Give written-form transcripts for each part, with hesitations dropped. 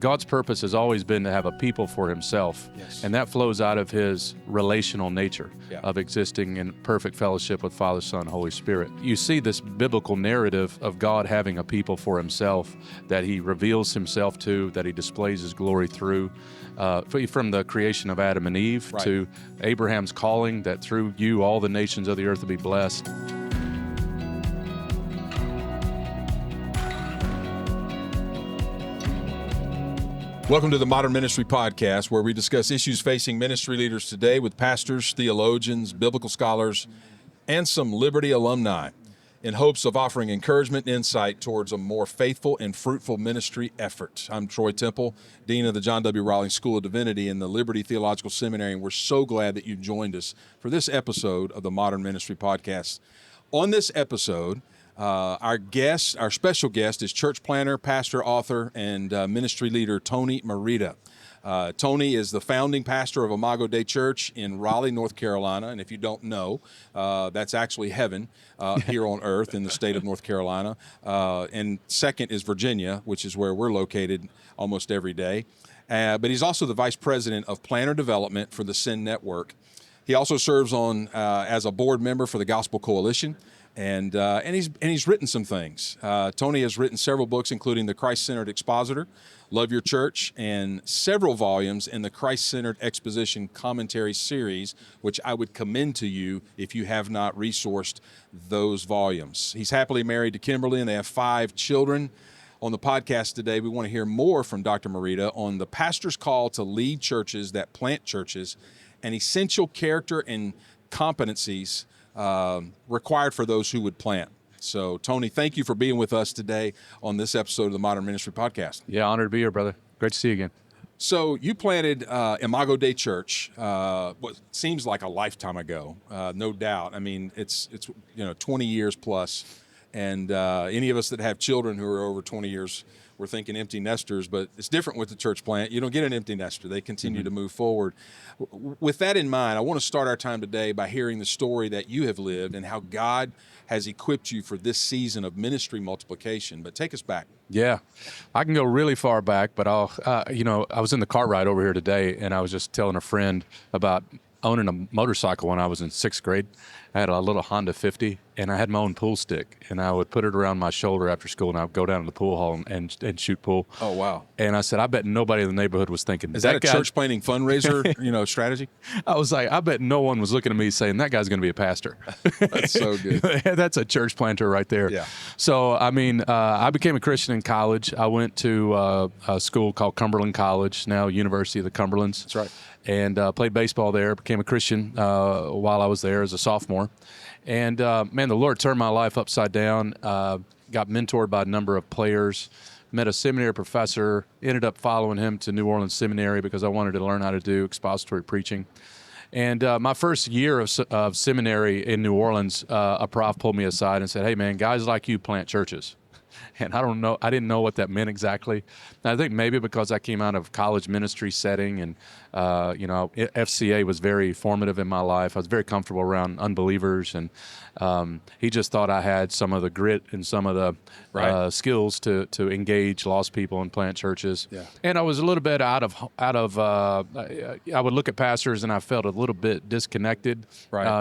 God's purpose has always been to have a people for himself, and that flows out of his relational nature of existing in perfect fellowship with Father, Son, Holy Spirit. You see this biblical narrative of God having a people for himself that he reveals himself to, that he displays his glory through, from the creation of Adam and Eve to Abraham's calling that through you all the nations of the earth will be blessed. Welcome to the Modern Ministry Podcast, where we discuss issues facing ministry leaders today with pastors, theologians, biblical scholars, and some Liberty alumni in hopes of offering encouragement and insight towards a more faithful and fruitful ministry effort. I'm Troy Temple, Dean of the John W. Rawlings School of Divinity in the Liberty Theological Seminary, and we're so glad that you joined us for this episode of the Modern Ministry Podcast. On this episode, our special guest is church planter, pastor, author, and ministry leader Tony Merida. Tony is the founding pastor of Imago Dei Church in Raleigh, North Carolina. And if you don't know, that's actually heaven here on earth in the state of North Carolina. And second is Virginia, which is where we're located almost every day. But he's also the vice president of planner development for the Sin Network. He also serves on as a board member for the Gospel Coalition. And he's written some things. Tony has written several books, including The Christ-Centered Expositor, Love Your Church, and several volumes in the Christ-Centered Exposition Commentary series, which I would commend to you if you have not resourced those volumes. He's happily married to Kimberly, and they have 5 children. On the podcast today, we want to hear more from Dr. Merida on the pastor's call to lead churches that plant churches and essential character and competencies required for those who would plant. So, Tony, thank you for being with us today on this episode of the Modern Ministry Podcast. Yeah, honored to be here, brother. Great to see you again. So, you planted Imago Dei Church, what seems like a lifetime ago, no doubt. I mean, it's 20 years plus, and any of us that have children who are over 20 years, we're thinking empty nesters, but it's different with the church plant. You don't get an empty nester. They continue to move forward. With that in mind, I want to start our time today by hearing the story that you have lived and how God has equipped you for this season of ministry multiplication. But take us back. Yeah, I can go really far back, but I was in the car ride over here today, and I was just telling a friend about owning a motorcycle when I was in 6th grade. I had a little Honda 50, and I had my own pool stick, and I would put it around my shoulder after school, and I would go down to the pool hall and shoot pool. Oh, wow. And I said, I bet nobody in the neighborhood was thinking. Is that a church planting fundraiser, strategy? I was like, I bet no one was looking at me saying, that guy's going to be a pastor. That's so good. That's a church planter right there. Yeah. So, I became a Christian in college. I went to a school called Cumberland College, now University of the Cumberlands. That's right. And played baseball there, became a Christian while I was there as a sophomore. And, the Lord turned my life upside down, got mentored by a number of players, met a seminary professor, ended up following him to New Orleans Seminary because I wanted to learn how to do expository preaching. And my first year of seminary in New Orleans, a prof pulled me aside and said, hey, man, guys like you plant churches. And I didn't know what that meant exactly. I think maybe because I came out of college ministry setting and, FCA was very formative in my life. I was very comfortable around unbelievers, and he just thought I had some of the grit and some of the skills to engage lost people and plant churches. Yeah. And I was a little bit out of. I would look at pastors and I felt a little bit disconnected,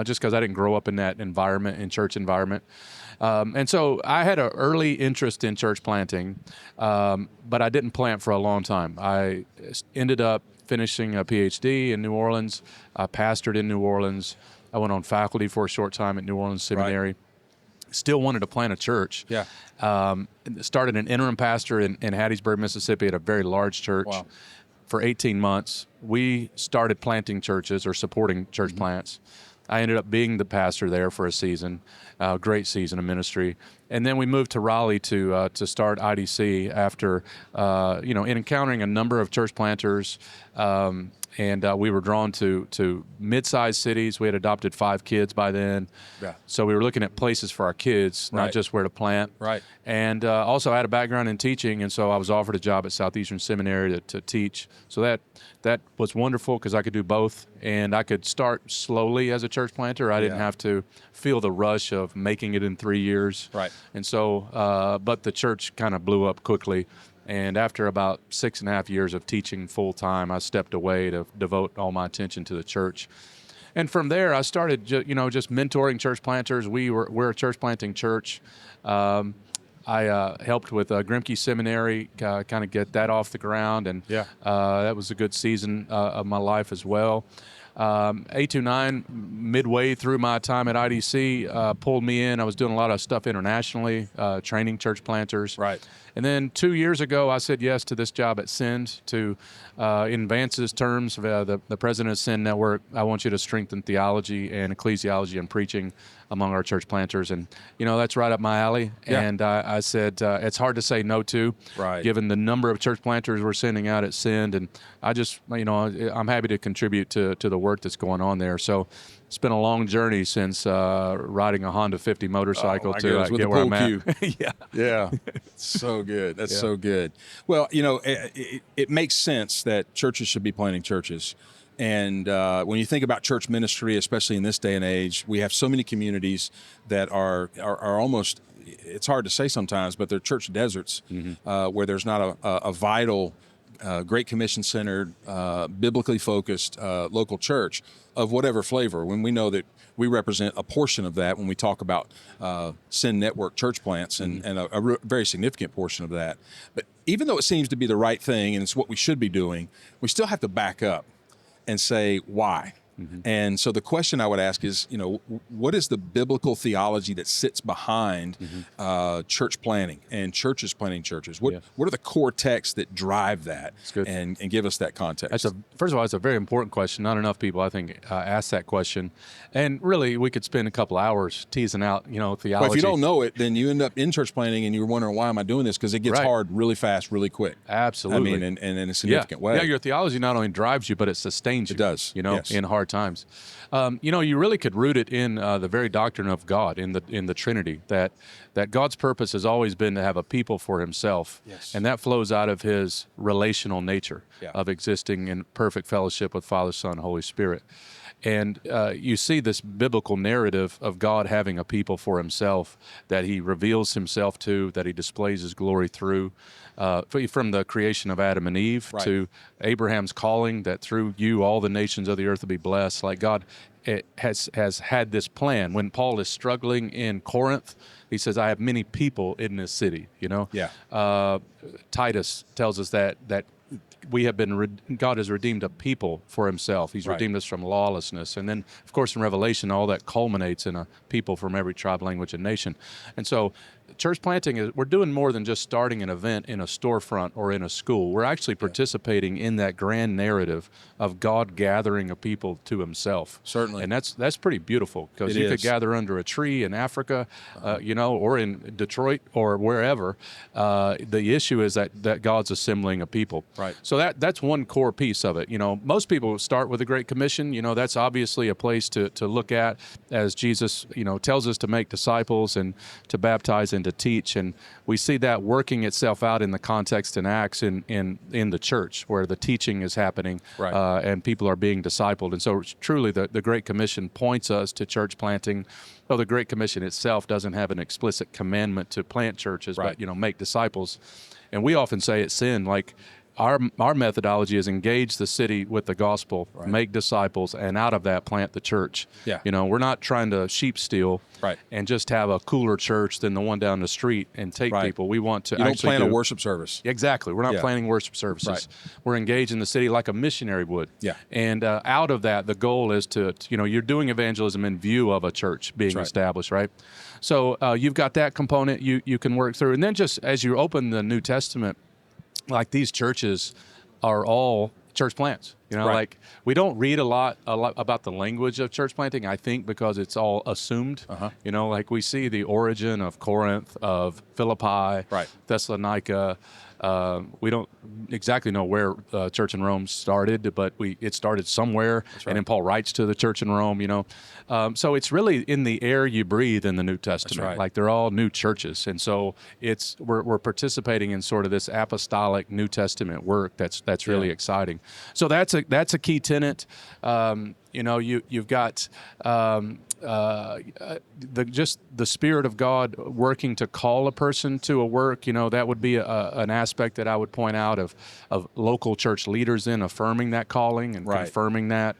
just because I didn't grow up in that environment, in church environment. And so I had an early interest in church planting, but I didn't plant for a long time. I ended up finishing a PhD in New Orleans. I pastored in New Orleans. I went on faculty for a short time at New Orleans Seminary. Right. Still wanted to plant a church. Yeah. Started an interim pastor in Hattiesburg, Mississippi at a very large church. Wow. For 18 months. We started planting churches or supporting church plants. I ended up being the pastor there for a season, great season of ministry. And then we moved to Raleigh to start IDC after, in encountering a number of church planters. And we were drawn to mid-sized cities. We had adopted 5 kids by then. Yeah. So we were looking at places for our kids, not just where to plant. Right. And also I had a background in teaching, and so I was offered a job at Southeastern Seminary to teach. So that was wonderful because I could do both, and I could start slowly as a church planter. I didn't have to feel the rush of making it in 3 years. Right. And so, but the church kind of blew up quickly. And after about 6.5 years of teaching full time, I stepped away to devote all my attention to the church. And from there, I started, just mentoring church planters. We're a church planting church. I helped with Grimke Seminary, kind of get that off the ground, and that was a good season of my life as well. 829, midway through my time at IDC, pulled me in. I was doing a lot of stuff internationally, training church planters. Right. And then 2 years ago, I said yes to this job at Send. In Vance's terms, the president of Send Network, I want you to strengthen theology and ecclesiology and preaching among our church planters. And, that's right up my alley. Yeah. And I said, it's hard to say no to, Right. given the number of church planters we're sending out at Send. And I just, I'm happy to contribute to the work that's going on there. So it's been a long journey since riding a Honda 50 motorcycle to with get the where pool I'm at. cue. Yeah. So good. That's so good. Well, it makes sense that churches should be planting churches. And when you think about church ministry, especially in this day and age, we have so many communities that are almost, it's hard to say sometimes, but they're church deserts, where there's not a vital, Great Commission centered, biblically focused local church of whatever flavor. When we know that we represent a portion of that when we talk about Send Network church plants and a very significant portion of that. But even though it seems to be the right thing and it's what we should be doing, we still have to back up and say why. And so the question I would ask is, what is the biblical theology that sits behind church planting and churches planting churches? What are the core texts that drive that and give us that context? First of all, it's a very important question. Not enough people, I think, ask that question. And really, we could spend a couple hours teasing out, theology. Well, if you don't know it, then you end up in church planting and you're wondering, why am I doing this? Because it gets hard really fast, really quick. Absolutely. I mean, and in a significant way. Yeah, your theology not only drives you, but it sustains you. It does. In hard times. You really could root it in the very doctrine of God, in the Trinity, that God's purpose has always been to have a people for himself. Yes. And that flows out of his relational nature of existing in perfect fellowship with Father, Son, Holy Spirit. And you see this biblical narrative of God having a people for himself, that he reveals himself to, that he displays his glory through, from the creation of Adam and Eve to Abraham's calling, that through you all the nations of the earth will be blessed. Like God has had this plan. When Paul is struggling in Corinth, he says, I have many people in this city, Titus tells us that we have been, God has redeemed a people for himself. He's redeemed us from lawlessness. And then, of course, in Revelation, all that culminates in a people from every tribe, language, and nation. And so church planting, we're doing more than just starting an event in a storefront or in a school. We're actually participating in that grand narrative of God gathering a people to himself. Certainly. And that's pretty beautiful, because you could gather under a tree in Africa, or in Detroit or wherever. The issue is that God's assembling a people. Right. So that's one core piece of it. Most people start with the Great Commission. That's obviously a place to look at, as Jesus, tells us to make disciples and to baptize and to teach. And we see that working itself out in the context in Acts in the church, where the teaching is happening and people are being discipled. And so truly the Great Commission points us to church planting. Though the Great Commission itself doesn't have an explicit commandment to plant churches, but make disciples. And we often say at Sin, like, our methodology is engage the city with the gospel, make disciples, and out of that plant the church. Yeah. We're not trying to sheep steal and just have a cooler church than the one down the street and take people. We want to don't plan a worship service. Exactly. We're not planning worship services. We're engaged in the city like a missionary would. Yeah. And out of that, the goal is to, you're doing evangelism in view of a church being established, right? So you've got that component you can work through. And then just as you open the New Testament, like, these churches are all church plants. Like, we don't read a lot about the language of church planting, I think, because it's all assumed. Like, we see the origin of Corinth, of Philippi, Thessalonica. We don't exactly know where church in Rome started, but it started somewhere. And then Paul writes to the church in Rome, So it's really in the air you breathe in the New Testament. Like, they're all new churches. And so we're participating in sort of this apostolic New Testament work that's really exciting. So that's a key tenet. You've got just the Spirit of God working to call a person to a work. That would be an aspect that I would point out of local church leaders in affirming that calling and Right. confirming that.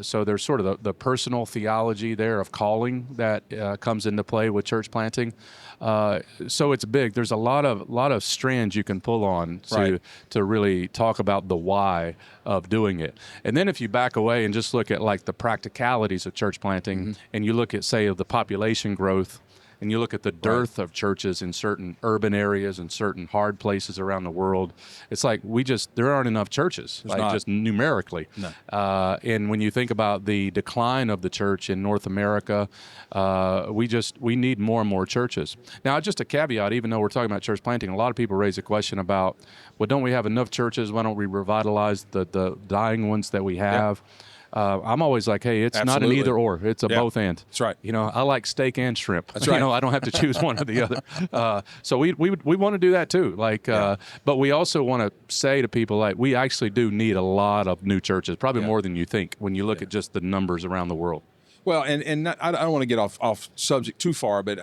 So there's sort of the personal theology there of calling that comes into play with church planting. So it's big. There's a lot of strands you can pull on to really talk about the why of doing it. And then if you back away and just look at like the practicalities of church planting, and you look at, say, of the population growth, and you look at the dearth of churches in certain urban areas and certain hard places around the world, it's like there aren't enough churches, just numerically. No. And when you think about the decline of the church in North America, we need more and more churches. Now, just a caveat, even though we're talking about church planting, a lot of people raise a question about, well, don't we have enough churches? Why don't we revitalize the dying ones that we have? I'm always like, hey, it's not an either or. It's a both and. That's right. I like steak and shrimp. That's right. I don't have to choose one or the other. So we want to do that too. But we also want to say to people, like, we actually do need a lot of new churches, probably more than you think when you look at just the numbers around the world. Well, I don't want to get off subject too far, but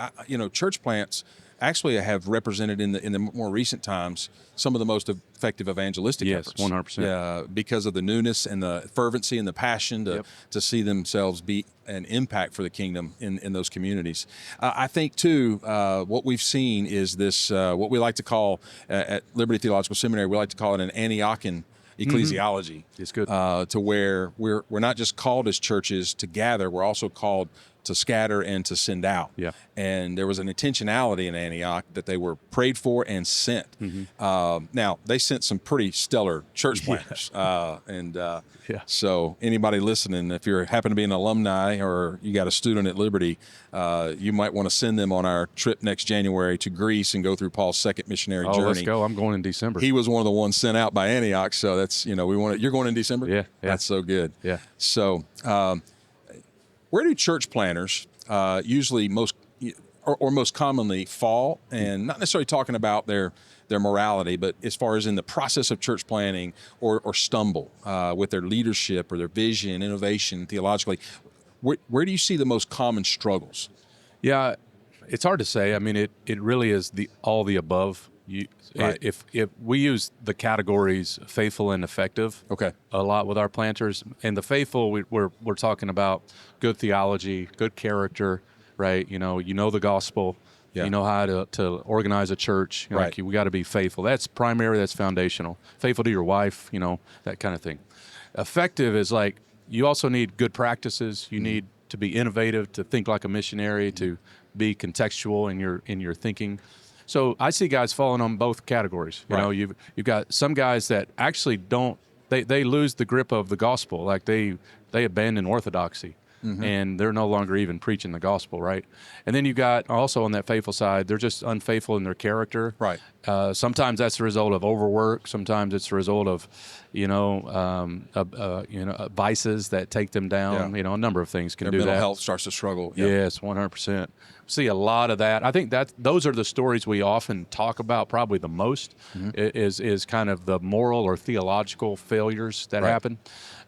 church plants actually have represented in the more recent times some of the most effective evangelistic efforts. Yes, 100%. Because of the newness and the fervency and the passion to see themselves be an impact for the kingdom in those communities. I think too, what we've seen is this, what we like to call at Liberty Theological Seminary, we like to call it an Antiochian ecclesiology. It's good. To where we're not just called as churches to gather, we're also called to scatter and to send out. Yeah. And there was an intentionality in Antioch that they were prayed for and sent. Now, they sent some pretty stellar church planters. So anybody listening, if you happen to be an alumni or you got a student at Liberty, you might want to send them on our trip next January to Greece and go through Paul's second missionary journey. Let's go. I'm going in December. He was one of the ones sent out by Antioch. So that's, you're going in December? Yeah. That's so good. Yeah. So, where do church planters usually most commonly fall? And not necessarily talking about their morality, but as far as in the process of church planting or stumble with their leadership or their vision, innovation, theologically, where do you see the most common struggles? Yeah, it's hard to say. I mean, it really is all the above. If we use the categories faithful and effective a lot with our planters, and the faithful, we're talking about good theology, good character, right? You know the gospel, you know how to organize a church. Like, we got to be faithful. That's primary. That's foundational. Faithful to your wife, that kind of thing. Effective is like, you also need good practices. You need to be innovative, to think like a missionary, to be contextual in your thinking. So I see guys falling on both categories. You've got some guys that actually they lose the grip of the gospel. Like they abandon orthodoxy, and they're no longer even preaching the gospel, right? And then you got also on that faithful side, they're just unfaithful in their character. Right. Sometimes that's the result of overwork. Sometimes it's the result of, vices that take them down. A number of things can do that. Their mental health starts to struggle. Yes, 100%. See a lot of that. I think those are the stories we often talk about probably the most, is kind of the moral or theological failures that happen.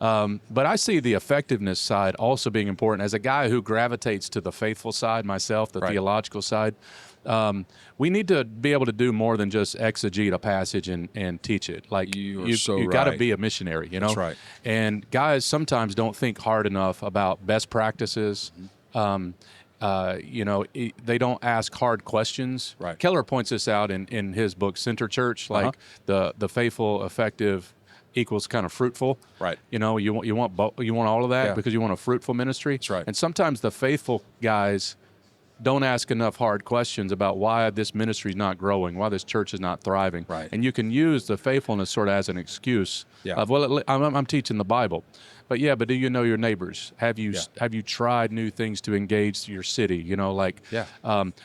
But I see the effectiveness side also being important. As a guy who gravitates to the faithful side myself, the theological side, we need to be able to do more than just exegete a passage and teach it. Like, you've got to be a missionary, That's right. And guys sometimes don't think hard enough about best practices. They don't ask hard questions. Right. Keller points this out in his book, Center Church, like the faithful, effective equals kind of fruitful. Right. You want all of that because you want a fruitful ministry. That's right. And sometimes the faithful guys don't ask enough hard questions about why this ministry is not growing, why this church is not thriving. Right. And you can use the faithfulness sort of as an excuse of, I'm teaching the Bible. But do you know your neighbors? Have you tried new things to engage your city?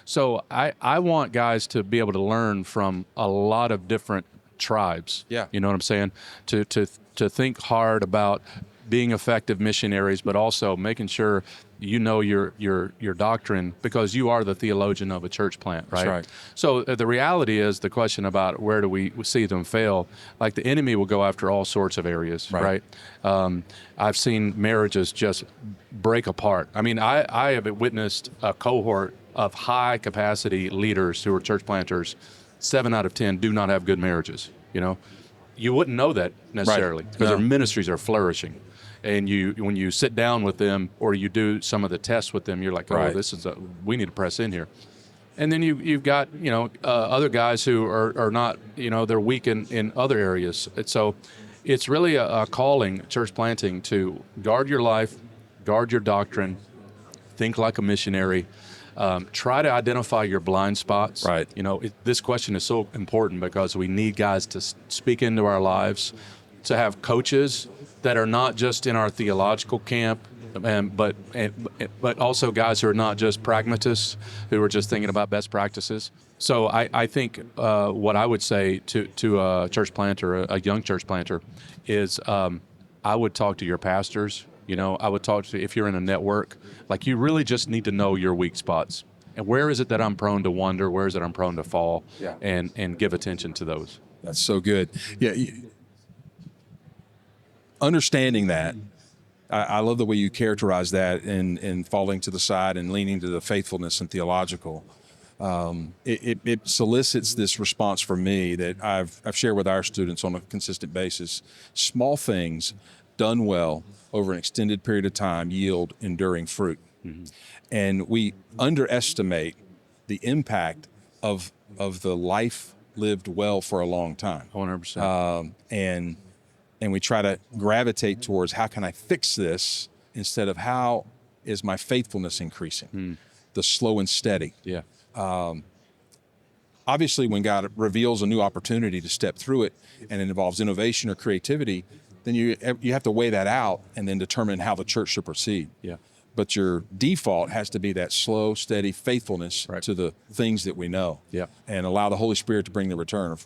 So I want guys to be able to learn from a lot of different tribes. Yeah. You know what I'm saying? To think hard about being effective missionaries, but also making sure you know your doctrine, because you are the theologian of a church plant, right? That's right. So the reality is the question about where do we see them fail, like the enemy will go after all sorts of areas, right? I've seen marriages just break apart. I mean, I have witnessed a cohort of high capacity leaders who are church planters. 7 out of 10 do not have good marriages, you know? You wouldn't know that necessarily because their ministries are flourishing. And when you sit down with them or you do some of the tests with them, you're like, oh, we need to press in here. And then you've got, other guys who are not, they're weak in other areas. So it's really a calling, church planting, to guard your life, guard your doctrine, think like a missionary. Try to identify your blind spots. Right. This question is so important because we need guys to speak into our lives, to have coaches that are not just in our theological camp, but also guys who are not just pragmatists, who are just thinking about best practices. So I think what I would say to a church planter, a young church planter, is I would talk to your pastors. I would talk to, if you're in a network, like you really just need to know your weak spots. And where is it that I'm prone to wander? Where is it I'm prone to fall? Yeah. And give attention to those. That's so good. Yeah. Understanding that, I love the way you characterize that in falling to the side and leaning to the faithfulness and theological. It solicits this response from me that I've shared with our students on a consistent basis. Small things done well over an extended period of time yield enduring fruit. Mm-hmm. And we underestimate the impact of the life lived well for a long time. 100%. And we try to gravitate towards how can I fix this instead of how is my faithfulness increasing, the slow and steady. Yeah. Obviously, when God reveals a new opportunity to step through it and it involves innovation or creativity, then you have to weigh that out and then determine how the church should proceed. Yeah. But your default has to be that slow, steady faithfulness to the things that we know. Yeah. And allow the Holy Spirit to bring the return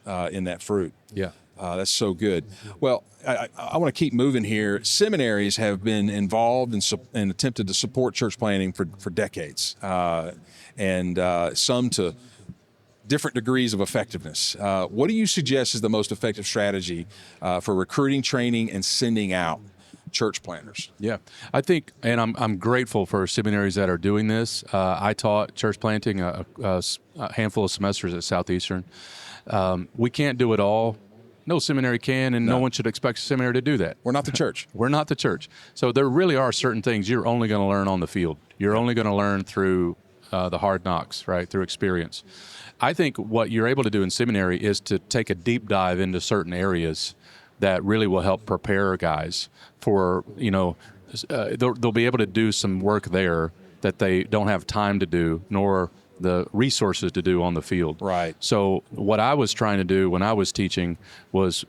in that fruit. Yeah. That's so good. Well, I want to keep moving here. Seminaries have been involved and attempted to support church planting for decades, and some to different degrees of effectiveness. What do you suggest is the most effective strategy for recruiting, training, and sending out church planters? Yeah, I think, and I'm grateful for seminaries that are doing this. I taught church planting a handful of semesters at Southeastern. We can't do it all. No seminary can, and no one should expect a seminary to do that. We're not the church. We're not the church. So there really are certain things you're only going to learn on the field. You're only going to learn through the hard knocks, right, through experience. I think what you're able to do in seminary is to take a deep dive into certain areas that really will help prepare guys for, they'll be able to do some work there that they don't have time to do, nor the resources to do on the field. Right. So what I was trying to do when I was teaching was,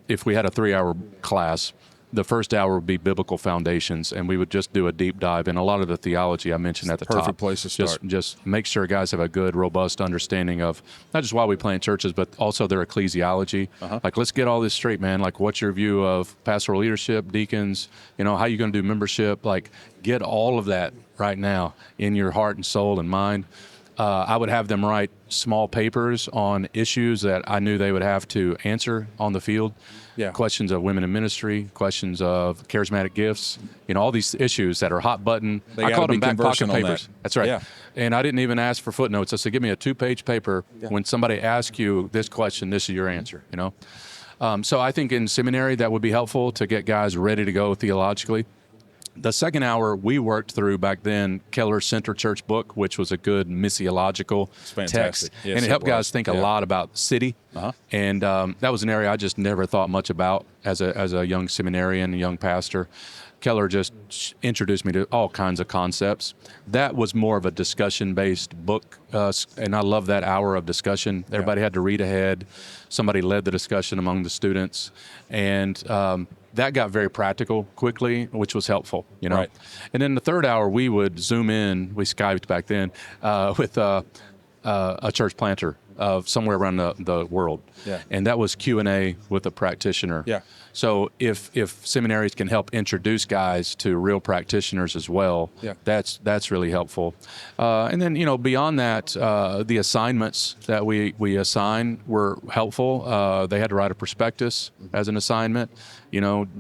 if we had a 3-hour class, the first hour would be biblical foundations, and we would just do a deep dive in a lot of the theology I mentioned at the top. Perfect place to start. Just make sure guys have a good, robust understanding of not just why we plant churches, but also their ecclesiology. Like, let's get all this straight, man. Like, what's your view of pastoral leadership, deacons, how you going to do membership? Like, get all of that right now in your heart and soul and mind. I would have them write small papers on issues that I knew they would have to answer on the field. Yeah. Questions of women in ministry, questions of charismatic gifts, all these issues that are hot button. I called them back pocket papers. That's right. Yeah. And I didn't even ask for footnotes. I said, give me a 2-page paper. Yeah. When somebody asks you this question, this is your answer, So I think in seminary that would be helpful to get guys ready to go theologically. The second hour, we worked through back then Keller's Center Church book, which was a good missiological text. Yes, and it helped guys think a lot about the city. And that was an area I just never thought much about as a young seminarian, a young pastor. Keller just introduced me to all kinds of concepts. That was more of a discussion-based book, and I love that hour of discussion. Everybody had to read ahead. Somebody led the discussion among the students, and that got very practical quickly, which was helpful, Right. And then the third hour, we would Zoom in. We Skyped back then with a church planter of somewhere around the world. Yeah. And that was Q&A with a practitioner. Yeah. So if seminaries can help introduce guys to real practitioners as well, Yeah. that's really helpful. And then, beyond that, the assignments that we assign were helpful. They had to write a prospectus as an assignment,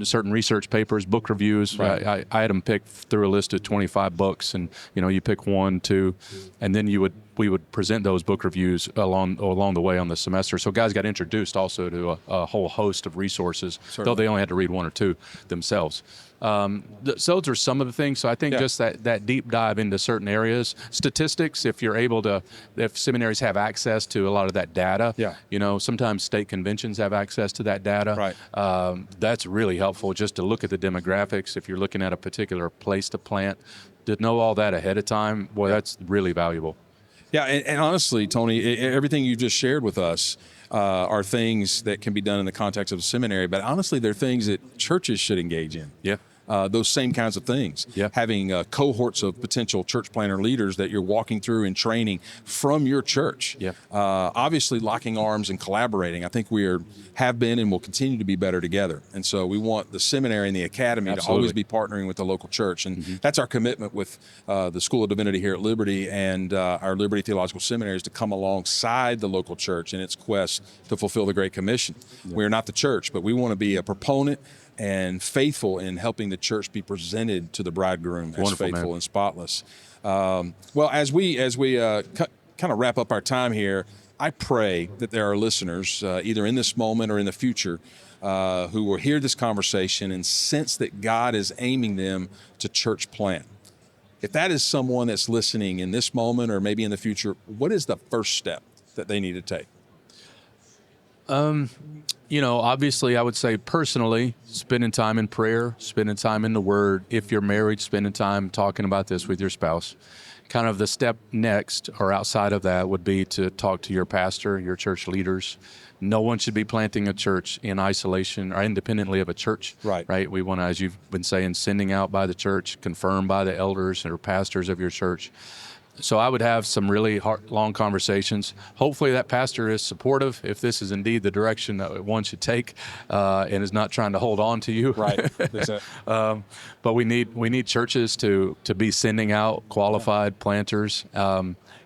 certain research papers, book reviews. Right. I had them pick through a list of 25 books, and you pick 1, 2, and then we would present those book reviews along the way on the semester. So guys got introduced also to a whole host of resources, though they only had to read 1 or 2 themselves. So those are some of the things. So I think just that deep dive into certain areas, statistics, if seminaries have access to a lot of that data, sometimes state conventions have access to that data. Right. That's really helpful just to look at the demographics. If you're looking at a particular place to plant, to know all that ahead of time, boy, that's really valuable. Yeah, and honestly, Tony, everything you just shared with us are things that can be done in the context of a seminary, but honestly, they're things that churches should engage in. Yeah. Those same kinds of things. Yeah. Having cohorts of potential church planter leaders that you're walking through and training from your church. Yeah. Obviously, locking arms and collaborating. I think have been and will continue to be better together. And so we want the seminary and the academy to always be partnering with the local church. And that's our commitment with the School of Divinity here at Liberty and our Liberty Theological Seminary is to come alongside the local church in its quest to fulfill the Great Commission. Yeah. We're not the church, but we want to be a proponent and faithful in helping the church be presented to the bridegroom as faithful and spotless. Well, as we kind of wrap up our time here, I pray that there are listeners, either in this moment or in the future, who will hear this conversation and sense that God is aiming them to church plant. If that is someone that's listening in this moment or maybe in the future, what is the first step that they need to take? Obviously, I would say personally, spending time in prayer, spending time in the Word. If you're married, spending time talking about this with your spouse. Kind of the step next or outside of that would be to talk to your pastor, your church leaders. No one should be planting a church in isolation or independently of a church. Right. We want to, as you've been saying, sending out by the church, confirmed by the elders or pastors of your church. So I would have some really long conversations. Hopefully that pastor is supportive if this is indeed the direction that one should take and is not trying to hold on to you. Right. But we need churches to be sending out qualified planters.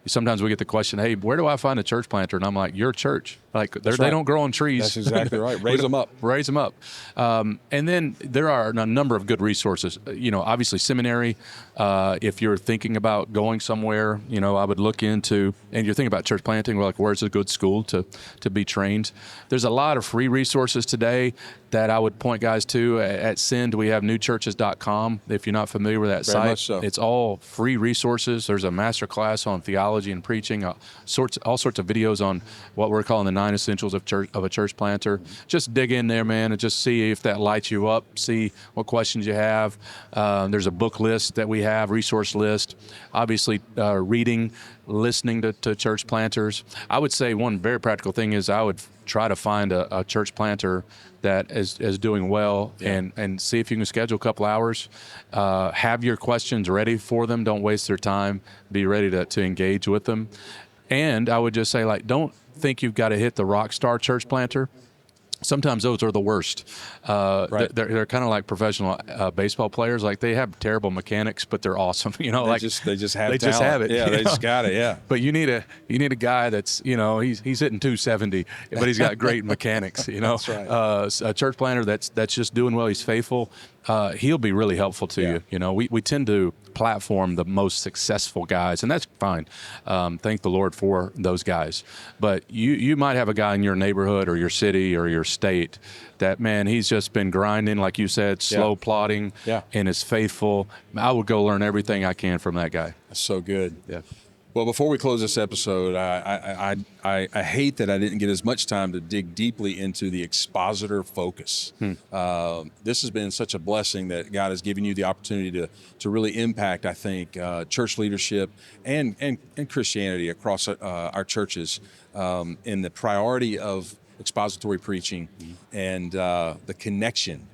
Sometimes we get the question, hey, where do I find a church planter? And I'm like, your church. Like they don't grow on trees. That's exactly right. Raise them up. Raise them up. And then there are a number of good resources. Obviously seminary, if you're thinking about going somewhere, I would look into, and you're thinking about church planting, like where's a good school to be trained. There's a lot of free resources today that I would point guys to. At Send, we have newchurches.com. If you're not familiar with that Very site, much so. It's all free resources. There's a master class on theology and preaching, all sorts of videos on what we're calling the 9 essentials of a church planter. Just dig in there, man, and just see if that lights you up. See what questions you have. There's a book list that we have, resource list. Obviously, reading, listening to church planters. I would say one very practical thing is I would try to find a church planter that is doing well and see if you can schedule a couple hours. Have your questions ready for them. Don't waste their time. Be ready to engage with them. And I would just say, don't think you've got to hit the rock star church planter. Sometimes those are the worst. Right. They're kind of like professional baseball players. Like they have terrible mechanics, but they're awesome. They just have talent. Just have it. Yeah, they just got it. Yeah. But you need a guy that's he's hitting 270, but he's got great mechanics. That's right. A church planter that's just doing well. He's faithful. He'll be really helpful to you. We tend to platform the most successful guys, and that's fine. Thank the Lord for those guys. But you might have a guy in your neighborhood or your city or your state that, man, he's just been grinding, like you said, slow plodding, and is faithful. I would go learn everything I can from that guy. That's so good. Yeah. Well, before we close this episode, I hate that I didn't get as much time to dig deeply into the expositor focus. This has been such a blessing that God has given you the opportunity to really impact, I think, church leadership and Christianity across our churches in the priority of expository preaching and the connection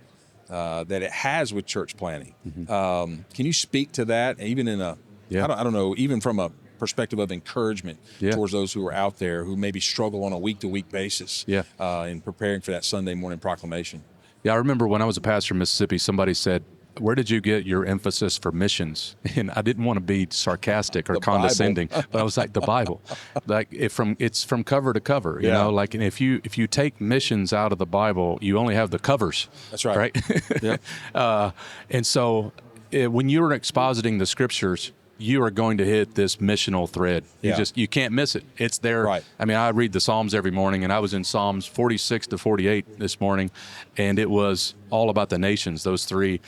that it has with church planting. Can you speak to that, even in I don't know, even from a perspective of encouragement towards those who are out there who maybe struggle on a week-to-week basis in preparing for that Sunday morning proclamation. Yeah, I remember when I was a pastor in Mississippi, somebody said, "Where did you get your emphasis for missions?" And I didn't want to be sarcastic or condescending, but I was like, the Bible, like it's from cover to cover, you know, like, and if you take missions out of the Bible, you only have the covers. That's right. Right. And so when you're expositing the scriptures, you are going to hit this missional thread. You can't miss it. It's there. Right. I mean, I read the Psalms every morning, and I was in Psalms 46 to 48 this morning, and it was all about the nations, those three,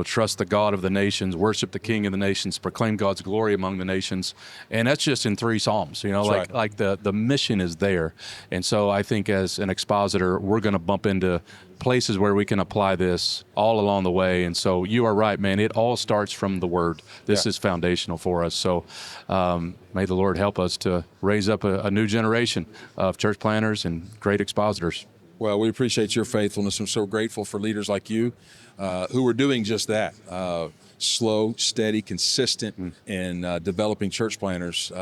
trust the God of the nations, worship the King of the nations, proclaim God's glory among the nations. And that's just in 3 Psalms, like the mission is there. And so I think as an expositor, we're going to bump into places where we can apply this all along the way. And so you are right, man. It all starts from the Word. This is foundational for us. So may the Lord help us to raise up a new generation of church planners and great expositors. Well, we appreciate your faithfulness. I'm so grateful for leaders like you who are doing just that. Slow, steady, consistent in developing church planners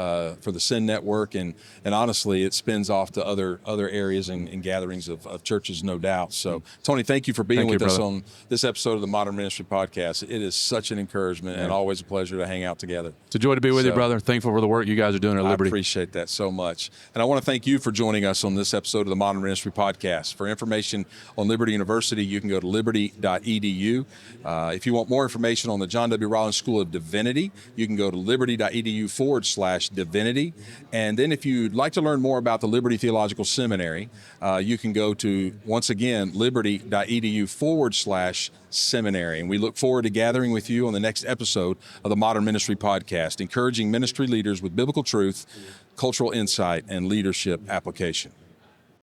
for the Sin Network, and honestly, it spins off to other areas and gatherings of churches, no doubt. So, Tony, thank you for being with us on this episode of the Modern Ministry Podcast. It is such an encouragement and always a pleasure to hang out together. It's a joy to be with you, brother. Thankful for the work you guys are doing at Liberty. I appreciate that so much. And I want to thank you for joining us on this episode of the Modern Ministry Podcast. For information on Liberty University, you can go to liberty.edu. If you want more information on the John W. Rawlings School of Divinity, you can go to liberty.edu/divinity. And then if you'd like to learn more about the Liberty Theological Seminary, you can go to, once again, liberty.edu/seminary. And we look forward to gathering with you on the next episode of the Modern Ministry Podcast, encouraging ministry leaders with biblical truth, cultural insight, and leadership application.